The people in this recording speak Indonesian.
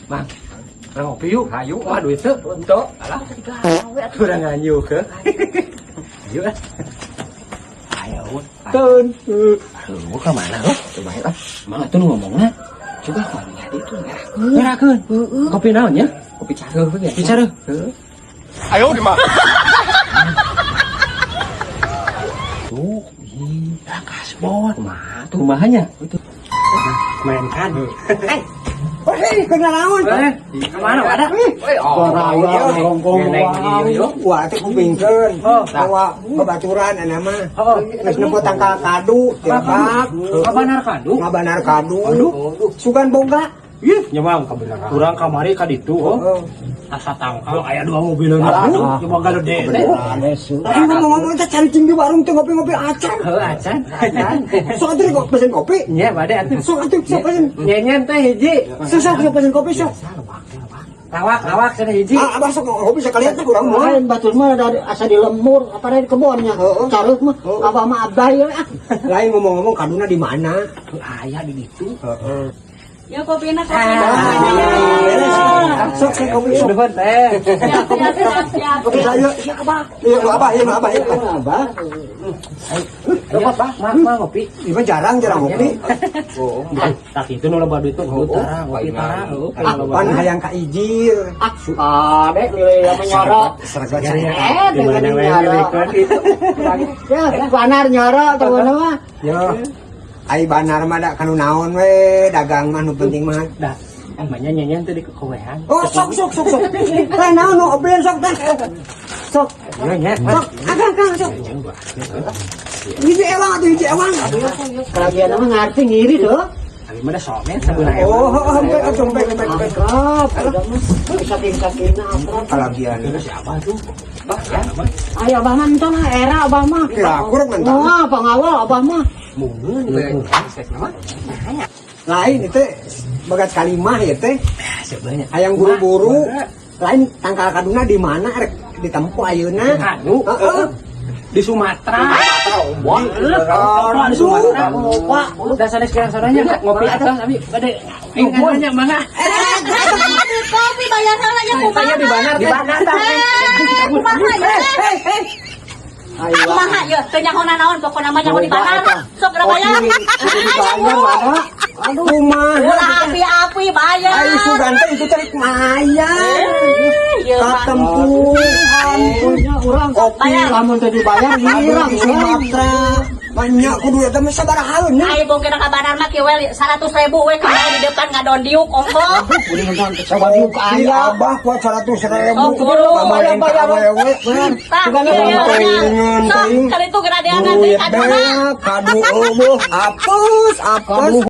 Bang, ngopi yuk. Ayo, duit tuh. Untuk. Alah. Udah nganyu ke. Ayo lah. Ayo. Tun. Aduh, ke mana lo? Coba ya. Mang atuh ngomongna. Coba kau lihat itu nyerahkeun. Kopi naon ya? Kopi careuh we. Kopi careuh. Heeh. Ayo di mana? Tuh, kasih bot. Mah, tuh kumahanya. Itu. Mainkan. Hei, kenal naon? Kemana ada? Raya ngongkong wah teh kupingkeun. Bawa babaturan ana mah. Geus nemputan ka kadu, tiap Ngabanar kadu. ngabanar kadu. Sugan boga. Ih, nyemang kabeneran. Urang kamari ka ditu, asa tangkal aya 2 mobilna. Coba gede teh. Tapi ngomong-ngomong teh cancing di warung teh ngopi-ngopi acan. Heuh, acan. Sok atuh kok pesen kopi. Nya bade atuh. Sok atuh sok pesen. Nyenyen teh hiji. Sok pesen kopi sok. Lawak cenah hiji. Abah sok kopi sekalian teh urang mah. Lain batur mah dari asa di lembur apa dari kebonnya. Carut mah abah mah abah ya. Lain ngomong-ngomong kaduna di mana? Aya di ditu. Ya kopina Sok saya kopi sok. Nuhun teh. siap. Kopi saya. Iya abah, iya abah. Coba Pak, mah ngopi. Ibu jarang ngopi. Tak itu nu loba duit tuh utara, ngopi tara. Pan hayang ka ijir. Dek nilai menyoro. Serga Dengan nyoro. Ya, banar nyoro teman mah. Yo. Ai banar mah da kanu naon we, dagang mah nu penting mah. Dah, emangnya nyanyian teh di kekowean. Oh, sok. Teh naon nu oblen sok teh. Sok. Iya nya. Sok, agak sok. Hiji ewang. Kelagian mah ngarti ngiri doh. Abi mah da somen sabeuna. Oh, sampai. Akrab, bisa tingkatina akrab. Kalagian. Siapa tuh? Bah, ya, Bang. Ayo abah mah entah era abah mah. Kira kurang mentah. Wah, pengawal abah mah. Mungkin Lain itu bagat kalimah ya teh. sebenarnya Hayang buru-buru. Lain tangkal kaduna di mana rek ditempuh ayeuna. anu Heeh. di Sumatera. Wah, di Sumatera. Pak, udah sana sekarang saudaranya ngopi atas abi gede. Nanya mangga. Kopi bayar aja Saya di mana kumaha ya teu nyahonan naon pokona mah nyaho di banar sok ora bayar Aduh mah. ulah api-api bayar Ai sugan teh itu cari maya. ieu mah Katempuhan punya urang kopi Lamun teu dibayar ngirang di Sumatera. Banyak kudu eta mah sabarahaeun nya. ai bongkir ka banar mah kieu 100.000 we kemarin di depan ngadon diuk ongkos Coba diuk aya abah kuat 100.000. Oh, kudu. Bayar awewe. tah sok kali itu geura dia Duit kaduna kadu eueuh apes.